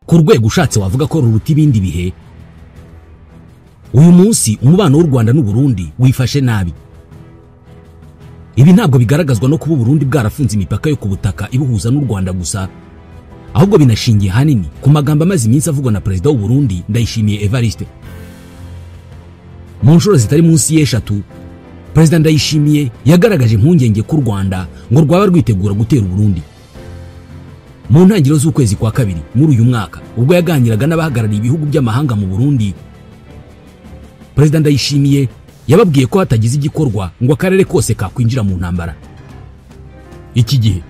ku rwego ushatse wavuga ko ruruta ibindi bihe. Uyu munsi umubano w'u Rwanda n'u Burundi wifashe nabi. Ibi ntabwo bigaragazwa no kuba Burundi bwarafunze imipaka yo ku butaka ibuhuza n'u Rwanda gusa, ahubwo binashingiye hanini ku magambo amaze iminsi avugwa na Perezida w'u Burundi Ndayishimiye Evariste. Mu nshuro zitari munsi y'eshatu, Perezida Ndayishimiye yagaragaje impungenge ku Rwanda ngo rwaba rwitegura gutera u Burundi. Mu ntangiriro z'ukwezi kwa kabiri muri uyu mwaka, ubwo yaganiraga n'abahagarariye ibihugu by'amahanga mu Burundi, Perezida Ndayishimiye yababwiye ko hatagize igikorwa ngo akarere kose kakwinjira mu ntambara. Iki gihe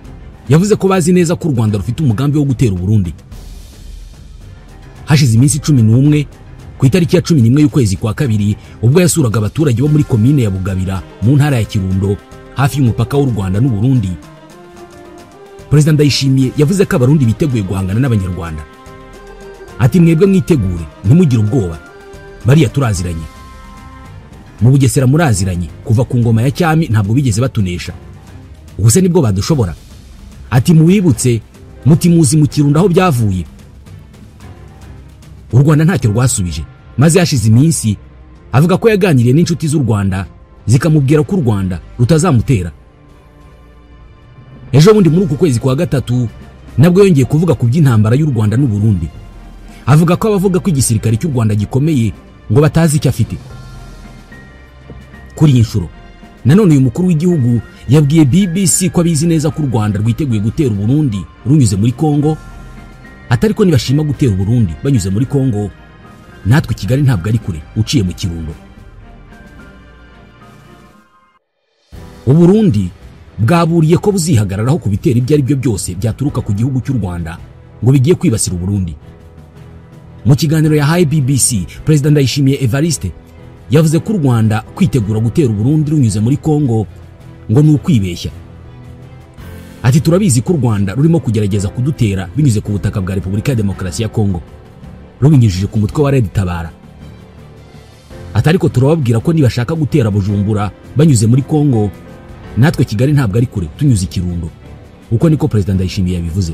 yavuze ko bazi neza ko u Rwanda rufite umugambi wo gutera u Burundi. Hashize iminsi 11 ku itariki ya 11 y'ukwezi kwa kabiri, ubwo yasuraga abaturage bo muri komine ya Bugabira mu ntara ya Kirundo hafi y'umupaka w'u Rwanda n'u Burundi, Perezida Ndayishimiye yavuze ko abarundi biteguye guhangana n'abanyarwanda. Ati mwebwe mwitegure, ntimugire ubwoba, bariya turaziranye. Mu Bugesera muraziranye, kuva ku ngoma ya cyami ntabwo bigeze batunesha. Ubuse nibwo badushobora. Ati muwibutse muti muzi mu Kirundo aho byavuye. U Rwanda ntacyo rwasubije, maze yashize iminsi avuga ko yaganiriye n'inshuti z'u Rwanda zikamubwira ko u Rwanda rutazamutera. Ejo bundi muri uku kwezi kwa gatatu nabwo yongeye kuvuga ku by'intambara y'u Rwanda n'u Burundi. Avuga ko abavuga ko igisirikare cy'u Rwanda gikomeye ngo batazi icyo afite. Kuri iyi nshuro nanone uyu mukuru w'igihugu yabwiye BBC ko abizi neza ko u Rwanda rwiteguye gutera u Burundi runyuze muri Kongo. Atari ko nibashima gutera u Burundi banyuze muri Kongo, natwe Kigali ntabwo ari kure uciye mu Kirundo. U Burundi bwaburiye ko buzihagararaho ku bitera ibyo ari byo byose byaturuka ku gihugu cy'u Rwanda ngo bigiye kwibasira u Burundi. Mu kiganiro yahaye BBC, Perezida Ndayishimiye Evariste yavuze ko u Rwanda kwitegura gutera u Burundi runyuze muri Kongo ngo ni ukwibeshya. Ati turabizi ko u Rwanda rurimo kugerageza kudutera binyuze ku butaka bwa Repubulika ya Demokarasi ya Kongo, rubinyujije ku mutwe wa Red Tabara. Atari ko turababwira ko nibashaka gutera Bujumbura banyuze muri Kongo, natwe Kigali ntabwo ari kure tunyuze i Kirundo. Uko niko Perezida Ndayishimiye yabivuze.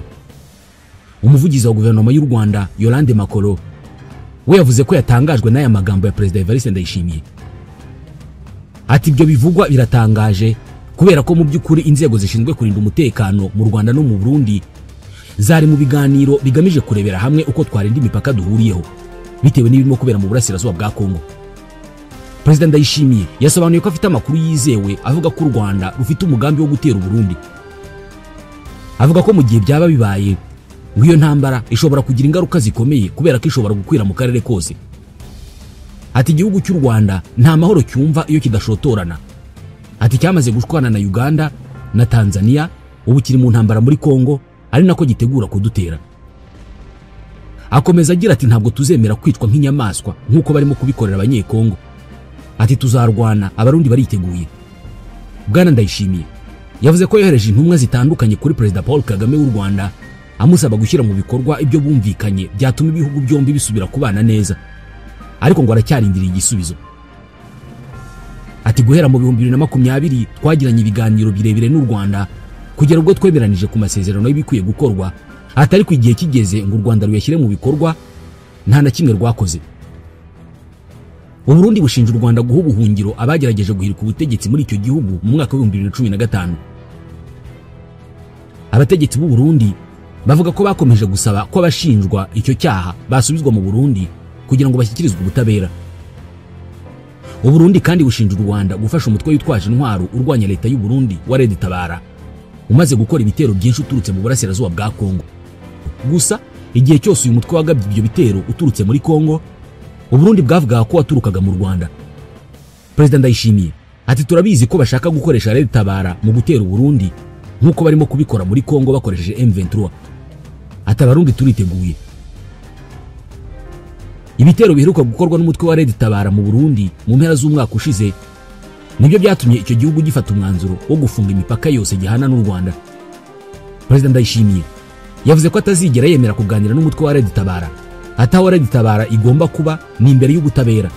Umuvugizi wa guverinoma y'u Rwanda Yolande Makolo we yavuze ko yatangajwe n'aya magambo ya Perezida Evariste Ndayishimiye. Ati ibyo bivugwa biratangaje kubera ko mu by'ukuri inzego zishinzwe kurinda umutekano mu Rwanda no mu Burundi zari mu biganiro bigamije kurebera hamwe uko twarinda imipaka duhuriyeho bitewe n'ibirimo kubera mu burasirazuba bwa Kongo. Perezida Ndayishimiye yasobanuye ko afite amakuru yizewe avuga ko u Rwanda rufite umugambi wo gutera u Burundi. Avuga ko mu gihe byaba bibaye ngo iyo ntambara ishobora kugira ingaruka zikomeye kubera ko ishobora gukwira mu karere kose. Ati igihugu cy'u Rwanda nta mahoro cyumva iyo kidashotorana. Ati cyamaze gushwana na Uganda na Tanzania, ubu kiri mu ntambara muri Kongo ari nako gitegura kudutera. Akomeza agira ati ntabwo tuzemera kwicwa nk'inyamaswa nk'uko barimo kubikorera abanyekongo. Ati tuzarwana, abarundi bariteguye. Bwana Ndayishimiye yavuze ko yohereje intumwa zitandukanye kuri Perezida Paul Kagame w'u Rwanda amusaba gushyira mu bikorwa ibyo bumvikanye byatuma ibihugu byombi bisubira kubana neza, ariko ngo aracyarindiriye igisubizo. Ati guhera mu 2020 twagiranye ibiganiro birebire n'u Rwanda kugera ubwo twemeranije ku masezerano y'ibikwiye gukorwa, atari ku igihe kigeze ngo u Rwanda ruyashyire mu bikorwa nta na kimwe rwakoze. U Burundi bushinja u Rwanda guha ubuhungiro abagerageje guhirika ubutegetsi muri icyo gihugu mu mwaka wa 2015. Abategetsi b'u Burundi bavuga ko bakomeje gusaba ko abashinjwa icyo cyaha basubizwa mu Burundi kugira ngo bashyikirizwe ubutabera. U Burundi kandi bushinja u Rwanda gufasha umutwe witwaje intwaro urwanya leta y'u Burundi wa Red Tabara umaze gukora ibitero byinshi uturutse mu burasirazuba bwa Kongo. Gusa igihe cyose uyu mutwe wagabye ibyo bitero uturutse muri Kongo, u Burundi bwavuga ko waturukaga mu Rwanda. Perezida Ndayishimiye ati turabizi ko bashaka gukoresha Red Tabara mu gutera u Burundi nkuko barimo kubikora muri Kongo bakoresheje M23. Ati abarundi turiteguye. Ibitero biheruka gukorwa n'umutwe wa Red Tabara mu Burundi mu mpera z'umwaka ushize nibyo byatumye icyo gihugu gifata umwanzuro wo gufunga imipaka yose gihana n'u Rwanda. Perezida Ndayishimiye yavuze ko atazigera yemera kuganira n'umutwe wa Red Tabara. Ati aho Red Tabara igomba kuba ni imbere y'ubutabera.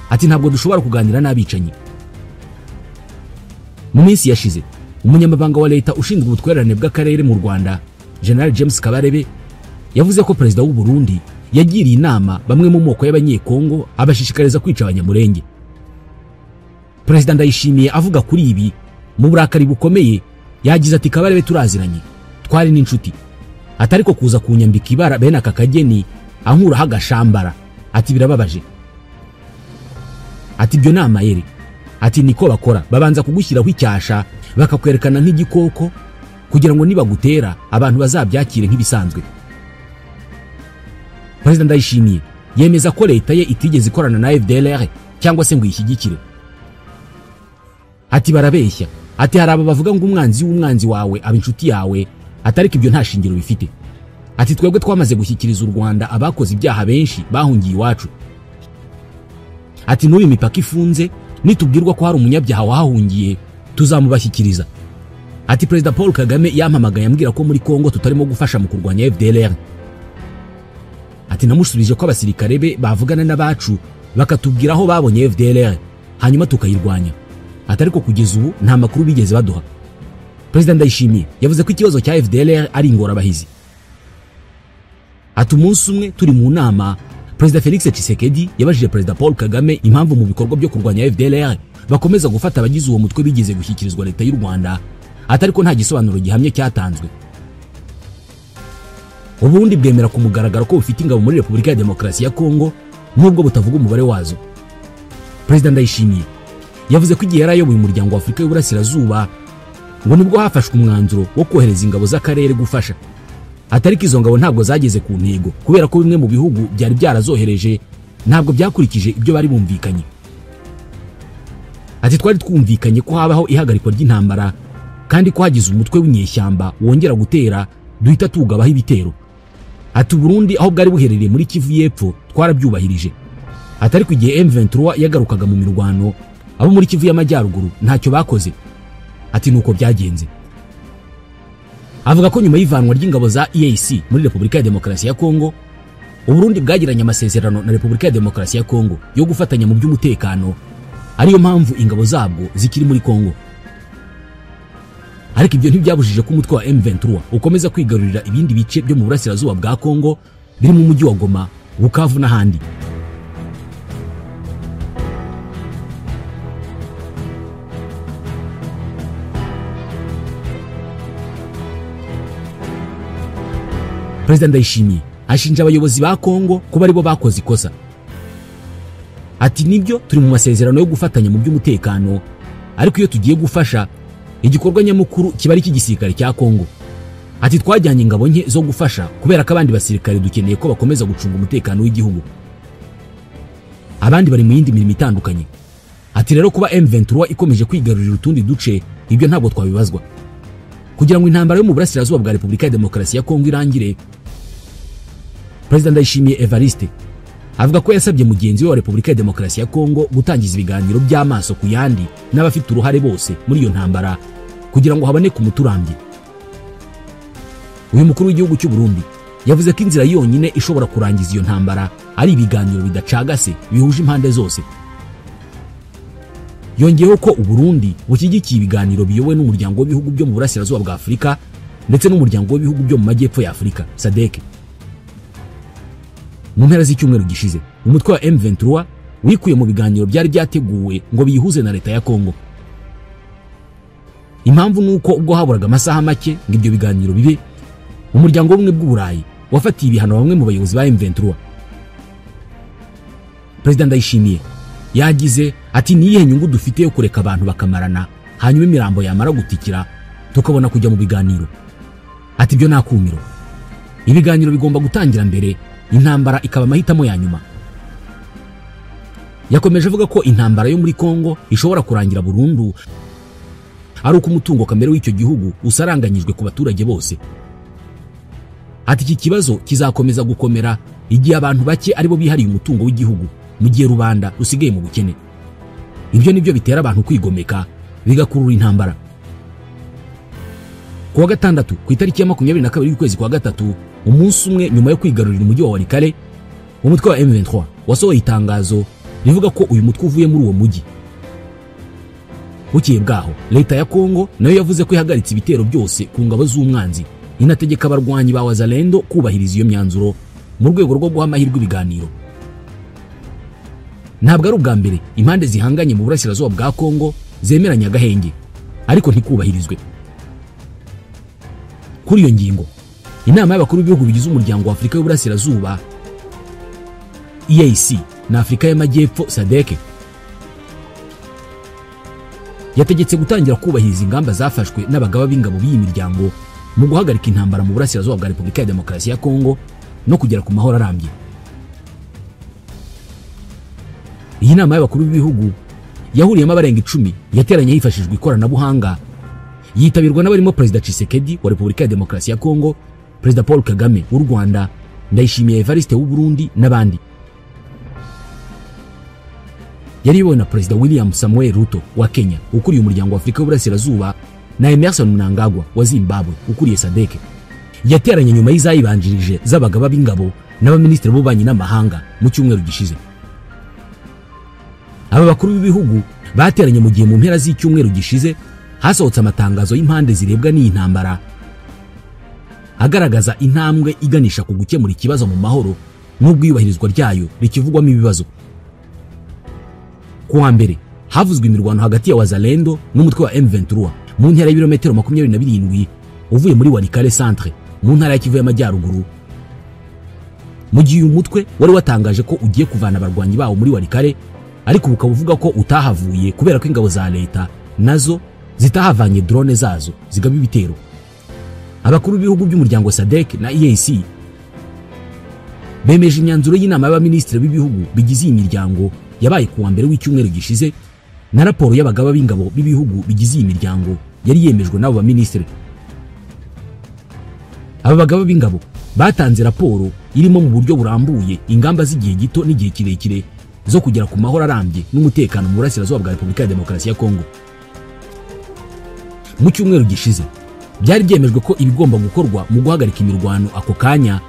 Ati ntabwo dushobora kuganira n'abicanyi. Mu minsi yashize umunyamabanga wa leta ushinzwe ubutwererane bw'akarere mu Rwanda General James Kabarebe yavuze ko perezida w'u Burundi yagiriye inama bamwe mu moko y'abanyekongo abashishikariza kwica abanyamurenge. Perezida Ndayishimiye avuga kuri ibi mu burakari bukomeye yagize ati Kabarebe turaziranye twari n'inshuti, atari ko kuza kunyambika ibara bene aka kageni ankuraho agashambara, ati birababaje, ati ibyo nama yere, ati niko bakora, babanza kugushyiraho icyasha bakakwerekana nk'igikoko kugira ngo nibagutera abantu bazabyakire nk'ibisanzwe. Perezida Ndayishimiye yemeza ko leta ye itigeze ikorana na FDLR cyangwa se ngo yishyigikire. Ati barabeshya, ati hari aba bavuga ngo umwanzi w'umwanzi wawe aba inshuti yawe, atariko ibyo nta shingiro bifite. Ati twebwe twamaze gushyikiriza u Rwanda abakoze ibyaha benshi bahungiye iwacu. Ati n'uyu mipaka ifunze nitubwirwa ko hari umunyabyaha wahahungiye tuzamubashyikiriza. Ati Perezida Paul Kagame yampamagaye ambwira ko muri Kongo tutarimo gufasha mu kurwanya FDLR. Ati namushubije ko abasirikare be bavugana n'abacu bakatubwira aho babonye FDLR hanyuma tukayirwanya. Atariko kugeza ubu nta makuru bigeze baduha. Perezida Ndayishimiye yavuze ko ikibazo cya FDLR ari ingorabahizi. Ati umunsi umwe turi mu nama, Perezida Felix Tshisekedi yabajije Perezida Paul Kagame impamvu mu bikorwa byo kurwanya FDLR bakomeza gufata abagize uwo mutwe bigeze gushyikirizwa leta y'u Rwanda, atariko nta gisobanuro gihamye cyatanzwe. Uburundi bwemera ku mugaragaro ko bufite ingabo muri Repubulika ya Demokarasi ya Kongo nubwo butavuga umubare wazo. Perezida Ndayishimiye yavuze ko igihe yarayoboye umuryango wa Afurika y'Uburasirazuba ngo nibwo hafashwe umwanzuro wo kohereza ingabo z'akarere gufasha, atariko izo ngabo ntabwo zageze ku ntego kubera ko bimwe mu bihugu byari byarazohereje ntabwo byakurikije ibyo bari bumvikanye. Ati twari twumvikanye ko habaho ihagarikwa ry'intambara kandi ko hagize umutwe w'inyeshyamba wongera gutera duhita tugabaho ibitero. Ati Burundi aho bwari buherereye muri Kivu y'Epfo twarabyubahirije, atariko igihe M23 yagarukaga mu mirwano abo muri Kivu y'Amajyaruguru ntacyo bakoze. Ati nuko byagenze. Avuga ko nyuma y'ivanwa ry'ingabo za EAC muri Repubulika ya Demokarasi ya Kongo, Uburundi bwagiranye amasezerano na Repubulika ya Demokarasi ya Kongo yo gufatanya mu by'umutekano, ariyo mpamvu ingabo zabwo zikiri muri Kongo. Ariko ibyo ntibyabujije ko umutwe wa M23 ukomeza kwigarurira ibindi bice byo mu burasirazuba bwa Kongo biri mu mujyi wa Goma, Bukavu n'ahandi. Perezida Ndayishimiye ashinja abayobozi ba Kongo kuba aribo bakoze ikosa. Ati nibyo turi mu masezerano yo gufatanya mu by'umutekano, ariko iyo tugiye gufasha igikorwa nyamukuru kiba ari cy'igisirikare cya Kongo. Ati twajyanye ingabo nke zo gufasha kubera ko abandi basirikare dukeneye ko bakomeza gucunga umutekano w'igihugu, abandi bari mu yindi mirimo itandukanye. Ati rero kuba M23 ikomeje kwigarurira utundi duce ibyo ntabwo twabibazwa. Kugira ngo intambara yo mu burasirazuba bwa Repubulika ya Demokarasi ya Kongo irangire, Perezida Ndayishimiye Evariste avuga ko yasabye mugenzi we wa Repubulika ya Demokarasi ya Kongo gutangiza ibiganiro by'amaso ku yandi n'abafite uruhare bose muri iyo ntambara kugira ngo haboneke umuturambye. Uyu mukuru w'igihugu cy'u Burundi yavuze ko inzira yonyine ishobora kurangiza iyo ntambara ari ibiganiro bidacagase bihuje impande zose. Yongeyeho ko Uburundi bushyigikiye ibiganiro biyobowe n'umuryango w'ibihugu byo mu burasirazuba bwa Afurika ndetse n'umuryango w'ibihugu byo mu majyepfo ya Afurika SADC. Mu mpera z'icyumweru gishize umutwe wa M23 wikuye mu biganiro byari byateguwe ngo biyihuze na leta ya Kongo. Impamvu nuko ubwo haburaga amasaha make ngo ibyo biganiro bibe, umuryango w'ubumwe bw'Uburayi wafatiye ibihano bamwe mu bayobozi ba M23. Perezida Ndayishimiye yagize ati niyihe nyungu dufite yo kureka abantu bakamarana hanyuma imirambo yamara gutikira tukabona kujya mu biganiro. Ati byo nakumiro, ibiganiro bigomba gutangira mbere, intambara ikaba amahitamo ya nyuma. Yakomeje avuga ko intambara yo muri Kongo ishobora kurangira burundu ari uko umutungo kamere w'icyo gihugu usaranganyijwe ku baturage bose. Ati iki kibazo kizakomeza gukomera igihe abantu bake aribo bihariye umutungo w'igihugu mu gihe rubanda rusigaye mu bukene. Ibyo nibyo bitera abantu kwigomeka bigakurura intambara. Kuwa gatandatu ku itariki ya 22 y'ukwezi kwa gatatu, umunsi umwe nyuma yo kwigarurira umujyi wa Walikale, umutwe wa M23 wasohoye itangazo rivuga ko uyu mutwe uvuye muri uwo mujyi. Bukeye bwaho leta ya Kongo nayo yavuze ko ihagaritse ibitero byose ku ngabo z'umwanzi inategeka abarwanyi ba Wazalendo kubahiriza iyo myanzuro mu rwego rwo guha amahirwe ibiganiro. Ntabwo ari ubwa mbere impande zihanganye mu burasirazuba bwa Kongo zemeranya agahenge ariko ntikubahirizwe. Kuri iyo ngingo, inama y'abakuru b'ibihugu bigize umuryango wa Afurika y'Uburasirazuba EAC na Afurika y'Amajyepfo SADC yategetse gutangira kubahiriza ingamba zafashwe n'abagaba b'ingabo b'iyi miryango mu guhagarika intambara mu burasirazuba bwa Repubulika ya Demokarasi ya Kongo no kugera ku mahoro arambye. Iyi nama y'abakuru b'ibihugu yahuriyemo abarenga 10 yateranye hifashishijwe ikoranabuhanga, yitabirwa n'abarimo Perezida Tshisekedi wa Repubulika ya Demokarasi ya Kongo, Perezida Paul Kagame w'u Rwanda, Ndayishimiye Evariste w'u Burundi n'abandi. Yari yobowe na Perezida William Samuel Ruto wa Kenya ukuriye umuryango wa Afurika y'Uburasirazuba na Emmerson Mnangagwa wa Zimbabwe ukuriye SADC. Yateranye nyuma y'izayibanjirije z'abagaba b'ingabo n'abaminisitiri b'ububanyi n'amahanga mu cyumweru gishize. Aba bakuru b'ibihugu bateranye mu gihe mu mpera z'icyumweru gishize hasohotse amatangazo y'impande zirebwa n'iyi ntambara agaragaza intambwe iganisha ku gukemura ikibazo mu mahoro n'ubwiyubahirizwa ryayo rikivugwamo ibibazo. Kuwa mbere havuzwe imirwano hagati ya Wazalendo n'umutwe wa M23 mu ntera y'ibirometero 27 uvuye muri Walikale centre mu ntara ya Kivu y'Amajyaruguru. Mu gihe uyu mutwe wari watangaje ko ugiye kuvana abarwanyi bawo muri Walikale, ariko bukavuga ko utahavuye kubera ko ingabo za leta nazo zitahavanye drone zazo zigaba ibitero. Abakuru b'ibihugu by'umuryango SADC na EAC bemeje imyanzuro y'inama y'abaminisitiri b'ibihugu bigize iyi miryango yabaye kuwa mbere w'icyumweru gishize, na raporo y'abagaba b'ingabo b'ibihugu bigize iyi miryango yari yemejwe n'abo baminisitiri. Aba bagaba b'ingabo batanze raporo irimo mu buryo burambuye ingamba z'igihe gito n'igihe kirekire zo kugera ku mahoro arambye n'umutekano mu burasirazuba bwa Repubulika ya Demokarasi ya Kongo. Mu cyumweru gishize byari byemejwe ko ibigomba gukorwa mu guhagarika imirwano ako kanya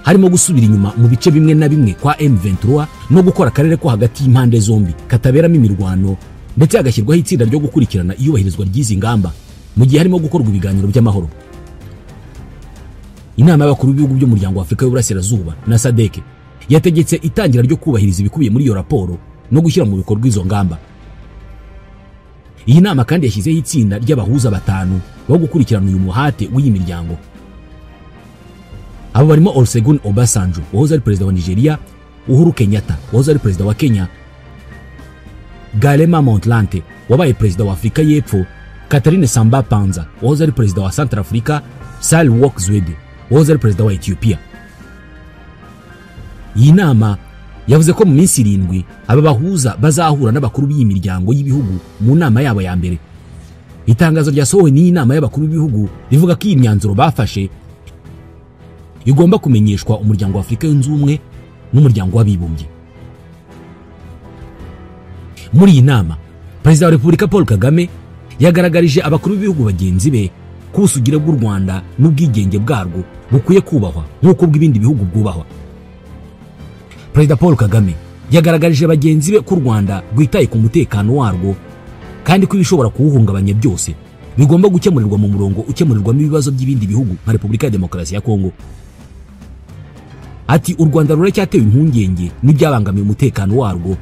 harimo gusubira inyuma mu bice bimwe na bimwe kwa M23 no gukora akarere ko hagati y'impande zombi kataberamo imirwano, ndetse hagashyirwaho itsinda ryo gukurikirana iyubahirizwa ry'izi ngamba mu gihe harimo gukorwa ibiganiro by'amahoro. Inama y'abakuru b'ibihugu by'umuryango wa Afurika y'Uburasirazuba na SADC yategetse itangira ryo kubahiriza ibikubiye muri iyo raporo no gushyira mu bikorwa izo ngamba. Iyi nama kandi yashyizeho itsinda ry'abahuza 5 bo gukurikirana uyu muhate w'iyi miryango. Abo barimo Olusegun Obasanjo wahoze ari perezida wa Nigeria, Uhuru Kenyatta wahoze ari perezida wa Kenya, Galema Motlanthe wabaye perezida wa Afurika y'Epfo, Catherine Samba Panza wahoze ari perezida wa Central Africa, Sahle-Work Zewde wahoze ari perezida wa Ethiopia. Iyi nama yavuze ko mu minsi 7 aba bahuza bazahura n'abakuru b'iyi miryango y'ibihugu mu nama yabo ya mbere. Itangazo ryasohowe n'iyi nama y'abakuru b'ibihugu rivuga ko iyi myanzuro bafashe igomba kumenyeshwa umuryango wa Afurika yunze ubumwe n'umuryango w'abibumbye. Muri iyi nama, Perezida wa Repubulika Paul Kagame yagaragarije abakuru b'ibihugu bagenzi be ko ubusugire bw'u Rwanda n'ubwigenge bwarwo bukwiye kubahwa nk'uko bw'ibindi bihugu bwubahwa. Perezida Paul Kagame yagaragarije bagenzi be ko u Rwanda rwitaye ku mutekano warwo kandi ko ibishobora kuwuhungabanya byose bigomba gukemurirwa mu murongo ukemurirwamo ibibazo by'ibindi bihugu nka Repubulika ya Demokarasi ya Kongo. Ati u Rwanda ruracyatewe impungenge n'ibyabangamiye umutekano warwo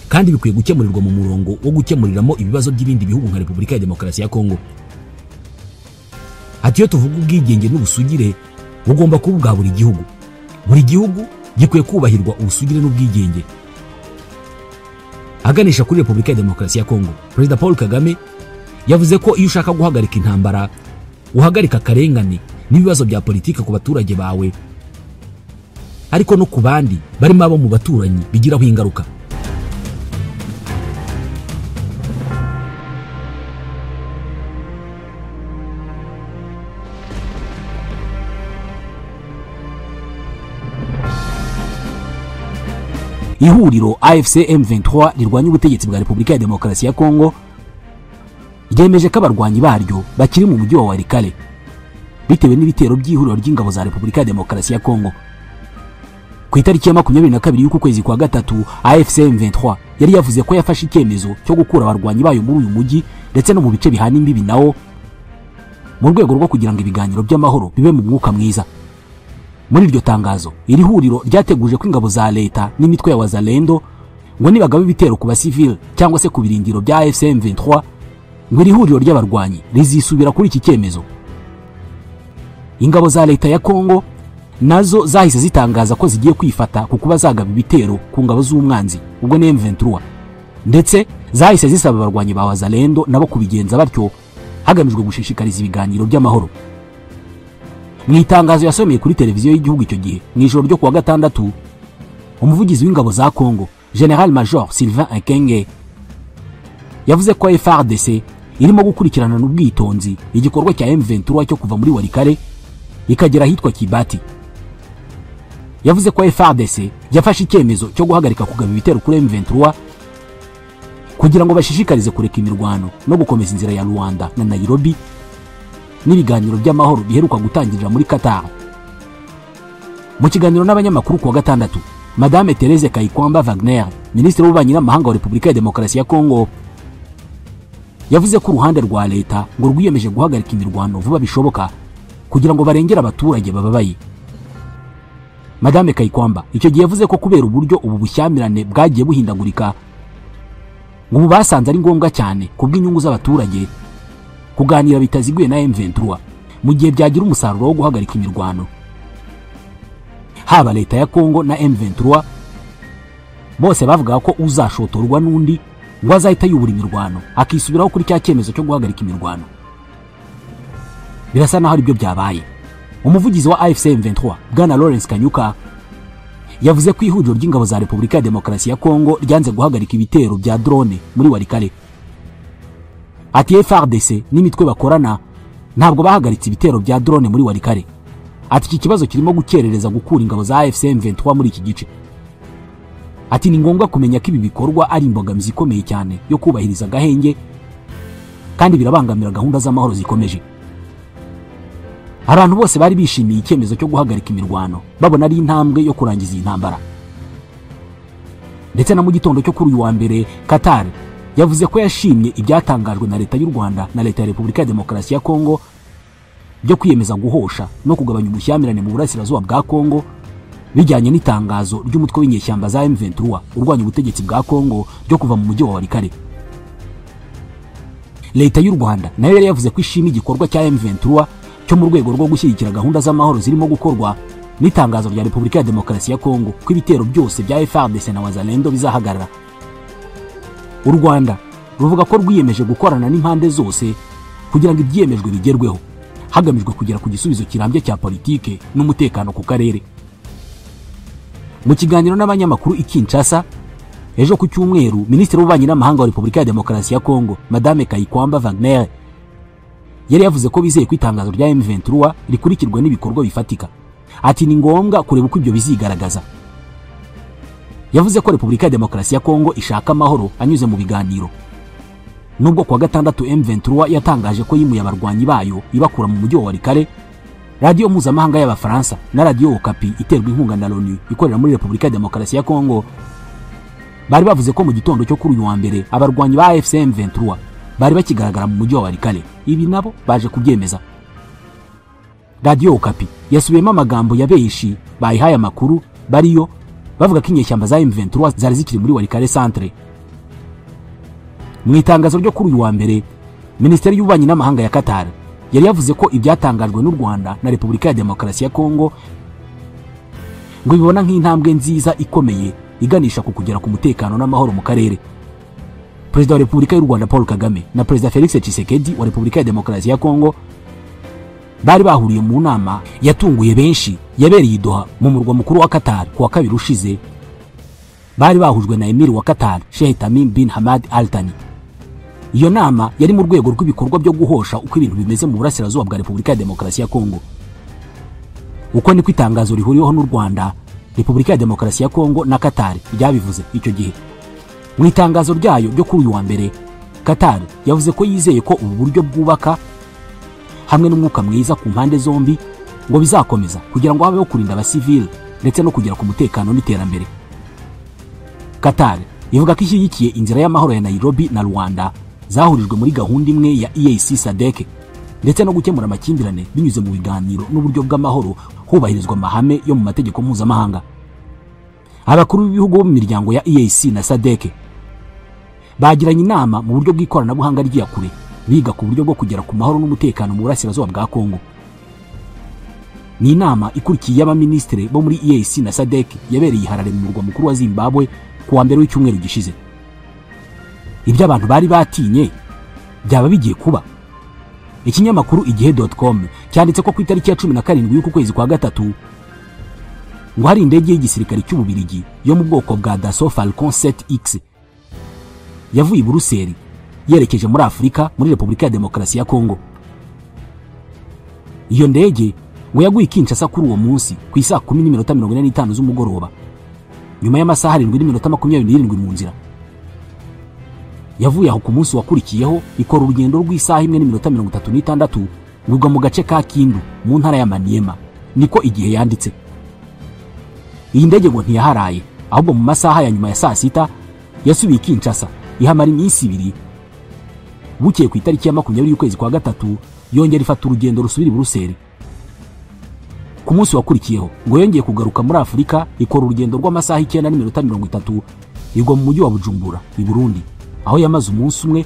kandi bikwiye gukemurirwa mu murongo wo gukemuriramo ibibazo by'ibindi bihugu nka Repubulika ya Demokarasi ya Kongo. Ati iyo tuvuga ubwigenge n'ubusugire bugomba kuba bwa buri gihugu. Buri gihugu gikwiye kubahirwa ubusugire n'ubwigenge. Aganisha kuri Repubulika ya Demokarasi ya Kongo, Perezida Paul Kagame yavuze ko iyo ushaka guhagarika intambara uhagarika akarengane n'ibibazo bya politike ku baturage bawe, ariko no ku bandi barimo abo mu baturanyi bigiraho ingaruka. Ihuriro AFC M23 rirwanya ubutegetsi bwa Repubulika ya Demokarasi ya Kongo ryemeje ko abarwanyi baryo bakiri mu mujyi wa Walikale bitewe n'ibitero by'ihuriro ry'ingabo za Repubulika ya Demokarasi ya Kongo. Ku itariki ya 22 y'uku kwezi kwa gatatu, AFC M23 yari yavuze ko yafashe icyemezo cyo gukura abarwanyi bayo muri uyu mujyi ndetse no mu bice bihana imbibi nawo mu rwego rwo kugira ngo ibiganiro by'amahoro bibe mu mwuka mwiza. Muri iryo tangazo iri huriro ryateguje ko ingabo za leta n'imitwe ya wazalendo ngo nibagaba ibitero ku basivile cyangwa se ku birindiro bya AFC M23 ngo iri huriro ry'abarwanyi rizisubira kuri iki cyemezo. Ingabo za leta ya Kongo nazo zahise zitangaza ko zigiye kwifata ku kuba zagaba ibitero ku ngabo z'umwanzi ubwo ni M23, ndetse zahise zisaba abarwanyi ba wazalendo nabo kubigenza batyo hagamijwe gushishikariza ibiganiro by'amahoro. Mu itangazo yasomeye kuri televiziyo y'igihugu icyo gihe mu ijoro ryo kuwa gatandatu, umuvugizi w'ingabo za Kongo General Major Sylvain Ekenge yavuze ko FARDC irimo gukurikirana n'ubwitonzi igikorwa cya M23 cyo kuva muri Walikale ikagera hitwa Kibati. Yavuze ko FARDC yafashe icyemezo cyo guhagarika kugaba ibitero kuri M23 kugira ngo bashishikarize kureka imirwano no gukomeza inzira ya Rwanda na Nairobi n'ibiganiro by'amahoro biheruka gutangirira muri Qatar. Mu kiganiro n'abanyamakuru kuwa gatandatu, Madame Thérèse Kayikwamba Wagner, Minisitiri w'Ububanyi n'Amahanga wa Repubulika ya Demokarasi ya Kongo, yavuze ko uruhande rwa leta ngo rwiyemeje guhagarika imirwano vuba bishoboka kugira ngo barengere abaturage bababaye. Madame Kayikwamba icyo gihe yavuze ko kubera uburyo ubu bushyamirane bwagiye buhindagurika ngo basanze ari ngombwa cyane kubw'inyungu z'abaturage kuganira bitaziguye na M23 mu gihe byagira umusaruro wo guhagarika imirwano. Haba leta ya Kongo na M23 bose bavuga ko uzashotorwa n'undi ngo azahita yubura imirwano akisubiraho kuri cya cyemezo cyo guhagarika imirwano. Birasa naho ari byo byabaye. Umuvugizi wa AFC M23 Bwana Lawrence Kanyuka yavuze ko ihuriro ry'ingabo za Repubulika ya Demokarasi ya Kongo ryanze guhagarika ibitero bya drone muri Walikale. Ati FARDC n'imitwe bakorana ntabwo bahagaritse ibitero bya drone muri Walikale. Ati iki kibazo kirimo gukerereza gukura ingabo za AFC M23 muri iki gice. Ati ni ngombwa kumenya ko ibi bikorwa ari imbogamizi ikomeye cyane yo kubahiriza gahenge kandi birabangamira gahunda z'amahoro zikomeje. Abantu bose bari bishimiye icyemezo cyo guhagarika imirwano babona ari intambwe yo kurangiza iyi ntambara. Ndetse na mu gitondo cyo kuri uyu wa mbere, Qatar yavuze ko yashimye ibyatangajwe na leta y'u Rwanda na leta ya Repubulika ya Demokarasi ya Kongo byo kwiyemeza guhosha no kugabanya ubushyamirane mu burasirazuba bwa Kongo bijyanye n'itangazo ry'umutwe w'inyeshyamba za M23 urwanya ubutegetsi bwa Kongo ryo kuva mu mujyi wa Walikale. Leta y'u Rwanda nayo yari yavuze ko ishima igikorwa cya M23 cyo mu rwego rwo gushyigikira gahunda z'amahoro zirimo gukorwa n'itangazo rya Repubulika ya Demokarasi ya Kongo ko ibitero byose bya FARDC na wazalendo bizahagarara. U Rwanda ruvuga ko rwiyemeje gukorana n'impande zose kugira ngo ibyemejwe bigerweho hagamijwe kugera ku gisubizo kirambye cya politike n'umutekano ku karere. Mu kiganiro n'abanyamakuru i Kinshasa ejo ku cyumweru, Minisitiri w'Ububanyi n'Amahanga wa Repubulika ya Demokarasi ya Kongo Madame Kayikwamba Wagner yari yavuze ko bizeye ko itangazo rya M23 rikurikirwa n'ibikorwa bifatika. Ati ni ngombwa kureba uko ibyo bizigaragaza. Yavuze ko Repubulika ya Demokarasi ya Kongo ishaka amahoro anyuze mu biganiro. Nubwo kuwa gatandatu M23 yatangaje ko yimuye abarwanyi bayo ibakura mu mujyi wa Walikale, Radio Mpuzamahanga y'Abafaransa na Radio Okapi iterwa inkunga na l'ONU ikorera muri Repubulika ya Demokarasi ya Kongo bari bavuze ko mu gitondo cyo kuri uyu wa mbere abarwanyi ba AFC M23 bari bakigaragara mu mujyi wa Walikale. Ibi nabo baje kubyemeza. Radio Okapi yasubiyemo amagambo ya benshi bayihaye amakuru bariyo bavuga ko inyeshyamba za M23 zari zikiri muri Walikale centre. Mu itangazo ryo kuri uyu wa mbere, Minisiteri y'Ububanyi n'Amahanga ya Qatar yari yavuze ko ibyatangajwe n'u Rwanda na Repubulika ya Demokarasi ya Kongo ngo bibona nk'intambwe nziza ikomeye iganisha ku kugera ku mutekano n'amahoro mu karere. Perezida wa Repubulika y'u Rwanda Paul Kagame na Perezida Felix Tshisekedi wa Repubulika ya Demokarasi ya Kongo bari bahuriye mu nama yatunguye benshi yabereye i Doha mu murwa mukuru wa Qatar kuwa kabiri ushize. Bari bahujwe na Emir wa Qatar Sheikh Tamim bin Hamad Al Thani. Iyo nama yari mu rwego rw'ibikorwa byo guhosha uko ibintu bimeze mu burasirazuba bwa Repubulika ya Demokarasi ya Kongo. Uko niko itangazo rihuriyeho n'u Rwanda, Repubulika ya Demokarasi ya Kongo na Qatar byabivuze icyo gihe. Mu itangazo ryayo ryo kuri uyu wa mbere, Qatar yavuze ko yizeye ko ubu buryo bwubaka hamwe n'umwuka mwiza ku mpande zombi ngo bizakomeza kugira ngo habeho kurinda abasivile ndetse no kugera ku mutekano n'iterambere. Qatar ivuga ko ishyigikiye inzira y'amahoro ya Nairobi na Rwanda zahurijwe muri gahunda imwe ya EAC SADC ndetse no gukemura amakimbirane binyuze mu biganiro n'uburyo bw'amahoro hubahirizwa amahame yo mu mategeko mpuzamahanga. Abakuru b'ibihugu bo mu miryango ya EAC na SADC bagiranye inama mu buryo bw'ikoranabuhanga ry'iyakure biga ku buryo bwo kugera ku mahoro n'umutekano mu burasirazuba bwa Kongo. Ni inama ikurikiye y'abaminisitiri bo muri EAC na SADC yabereye Harare mu murwa mukuru wa Zimbabwe ku wa mbere w'icyumweru gishize. Ibyo abantu bari batinye byaba bigiye kuba. Ikinyamakuru igihe.com cyanditse ko ku itariki ya 17 y'uku kwezi kwa gatatu ngo hari indege y'igisirikare cy'Ububirigi yo mu bwoko bwa Dassault Falcon 7X yavuye i Buruseli yerekeje muri Afurika muri Repubulika ya Demokarasi ya Kongo. Iyo ndege ngo yaguye Kinshasa kuri uwo munsi ku isaa 10:45 z'umugoroba nyuma y'amasaha 7:27 mu nzira. Yavuye aho ku munsi wakurikiyeho ikora urugendo rw'isaha 1:36 rugwa mu gace ka Kindu mu ntara ya Maniema, niko igihe yanditse. Iyi ndege ngo ntiyaharaye, ahubwo mu masaha ya nyuma ya saa sita yasubiye Kinshasa ihamara iminsi 2. Bukeye ku itariki ya 20 y'ukwezi kwa gatatu yongera ifata urugendo rusubira i Buruseli. Ku munsi wakurikiyeho ngo yongeye kugaruka muri Afurika ikora urugendo rw'amasaha 9:30 igwa mu mujyi wa Bujumbura i Burundi, aho yamaze umunsi umwe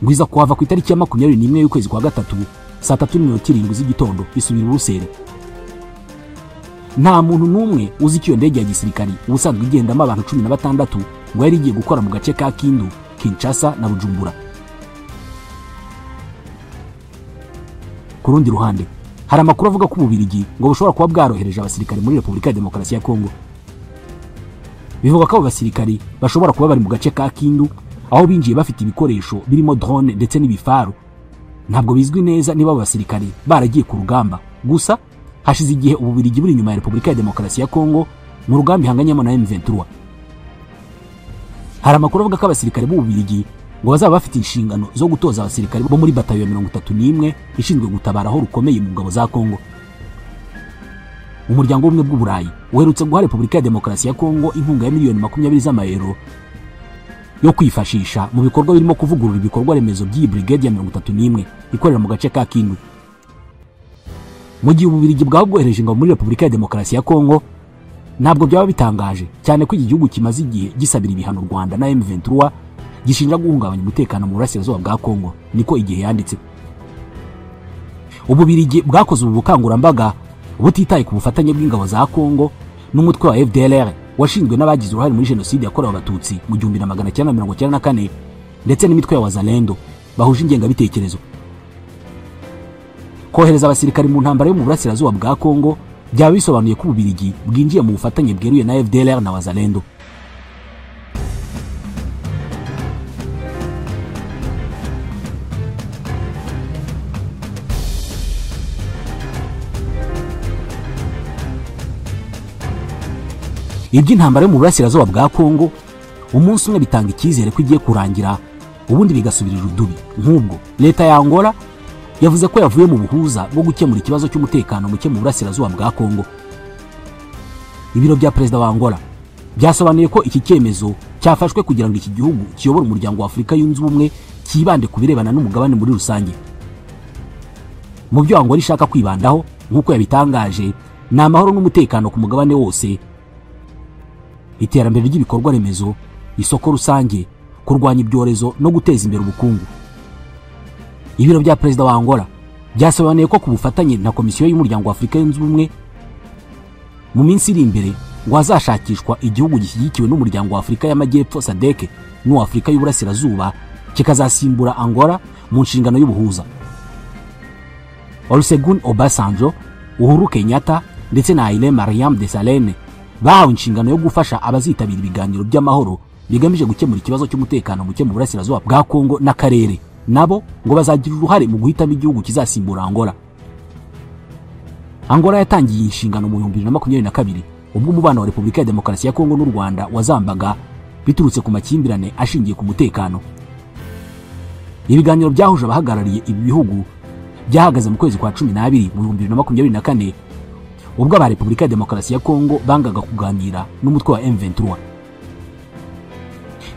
ngwiza kuhava ku itariki ya 21 y'ukwezi kwa gatatu saa 3:07 z'igitondo isubira i Buruseli. Nta muntu n'umwe uzi ko iyo ndege ya gisirikari ubusanzwe igendamo abantu 16 ngo yari igiye gukora mu gace ka Kindu, Kinshasa na Bujumbura. Ku rundi ruhande hari amakuru avuga ko Ububirigi ngo bushobora kuba bwarohereje abasirikari muri Repubulika ya Demokarasi ya Kongo. Bivuga ko abo basirikari bashobora kuba bari mu gace ka Kindu aho binjiye bafite ibikoresho birimo drone ndetse n'ibifaru. Ntabwo bizwi neza niba abo basirikari baragiye ku rugamba, gusa hashize igihe Ububirigi buri nyuma ya Repubulika ya Demokarasi ya Kongo mu rugamba ihanganyemo na M23. Hari amakuru avuga ko abasirikari b'Ububirigi ngo bazaba bafite inshingano zo gutoza abasirikari bo muri batayo ya 31 ishinzwe gutabara aho rukomeye mu ngabo za Kongo. Umuryango w'ubumwe bw'Uburayi uherutse guha Repubulika ya Demokarasi ya Kongo inkunga ya miliyoni 20 z'amayero yo kwifashisha mu bikorwa birimo kuvugurura ibikorwa remezo by'iyi brigade ya 31 ikorera mu gace ka Kindu. Mu gihe Ububirigi bwabwohereje ingabo muri Repubulika ya Demokarasi ya Kongo, ntabwo byaba bitangaje cyane ko iki gihugu kimaze igihe gisabira ibihano u Rwanda na M23 gishinja guhungabanya umutekano mu burasirazuba bwa Kongo, niko igihe yanditse. Ububirigi bwakoze ubu bukangurambaga butitaye ku bufatanye bw'ingabo za Kongo n'umutwe wa FDLR washinzwe n'abagize uruhare muri jenoside yakorewe abatutsi mu 1994 ndetse n'imitwe ya Wazalendo bahuje ingengabitekerezo. Kohereza abasirikari mu ntambara yo mu burasirazuba bwa Kongo byaba bisobanuye ko Ububirigi bwinjiye mu bufatanye bweruye na FDLR na Wazalendo. Iby'intambara yo mu burasirazuba bwa Kongo umunsi umwe bitanga icyizere ko igiye kurangira, ubundi bigasubirira udubi. Nk'ubwo leta ya Angola yavuze ko yavuye mu buhuza bwo gukemura ikibazo cy'umutekano muke mu burasirazuba bwa Kongo. Ibiro bya perezida wa Angola byasobanuye ko iki cyemezo cyafashwe kugira ngo iki gihugu kiyobore umuryango wa Afurika yunze ubumwe kibande kubirebana n'umugabane muri rusange. Mu byo Angola ishaka kwibandaho nk'uko yabitangaje ni amahoro n'umutekano ku mugabane wose, iterambere ry'ibikorwa remezo, isoko rusange, kurwanya ibyorezo no guteza imbere ubukungu. Ibiro bya perezida wa Angola byasobanuye ko ku bufatanye na komisiyo y'umuryango wa Afurika yunze ubumwe mu minsi iri imbere ngo hazashakishwa igihugu gishyigikiwe n'umuryango wa Afurika y'Amajyepfo SADC n'uwa Afurika y'Uburasirazuba kikazasimbura Angola mu nshingano y'ubuhuza. Olusegun Obasanjo, Uhuru Kenyatta ndetse na Haile Mariam Desalegn bahawe inshingano yo gufasha abazitabira ibiganiro by'amahoro bigamije gukemura ikibazo cy'umutekano muke mu burasirazuba bwa Kongo n'akarere. Nabo ngo bazagira uruhare mu guhitamo igihugu kizasimbura Angola. Angola yatangiye inshingano mu 2022 ubwo umubano wa Repubulika ya Demokarasi ya Kongo n'u Rwanda wazambaga biturutse ku makimbirane ashingiye ku mutekano. Ibiganiro byahuje abahagarariye ibi bihugu byahagaze mu kwezi kwa 12 mu 2024 ubwo aba Repubulika ya Demokarasi ya Kongo bangaga kuganira n'umutwe wa M23.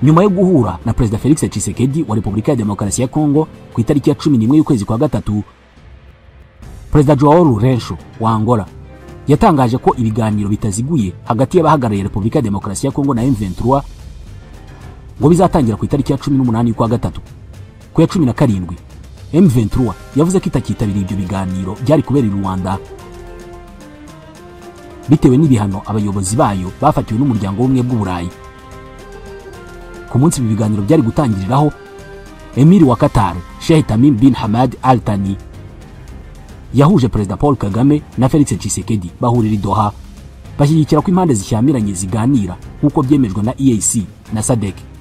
nyuma yo guhura na Perezida Felix Tshisekedi wa Repubulika ya Demokarasi ya Kongo ku itariki ya 11 y'ukwezi kwa gatatu, Perezida Joao Lourenço wa Angola yatangaje ko ibiganiro bitaziguye hagati y'abahagarariye Repubulika ya Demokarasi ya Kongo na M23 ngo bizatangira ku itariki ya 18 y'ukwa gatatu. Ku ya 17 M23 yavuze ko itakitabira ibyo biganiro byari kubera i Rwanda bitewe n'ibihano abayobozi bayo bafatiwe n'umuryango w'ubumwe bw'Uburayi. Ku munsi ibi biganiro byari gutangiriraho, Emir wa Qatar Sheikh Tamim bin Hamad Al Thani yahuje Perezida Paul Kagame na Felix Tshisekedi bahurira i Doha bashyigikira ko impande zishyamiranye ziganira nk'uko byemejwe na EAC na SADC.